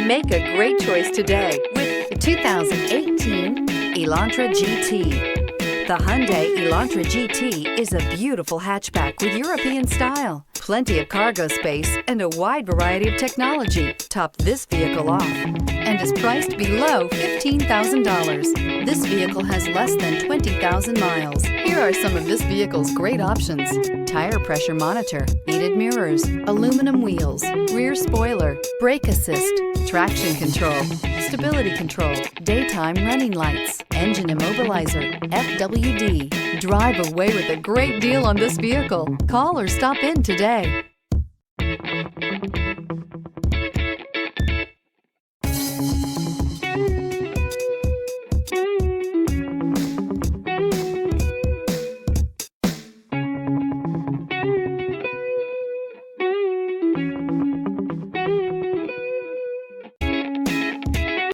Make a great choice today with the 2018 Elantra GT. The Hyundai Elantra GT is a beautiful hatchback with European style. Plenty of cargo space and a wide variety of technology top this vehicle off and is priced below $15,000. This vehicle has less than 20,000 miles. Here are some of this vehicle's great options: tire pressure monitor, heated mirrors, aluminum wheels, rear spoiler, brake assist, traction control, stability control, daytime running lights, engine immobilizer, FWD. Drive away with a great deal on this vehicle. Call or stop in today.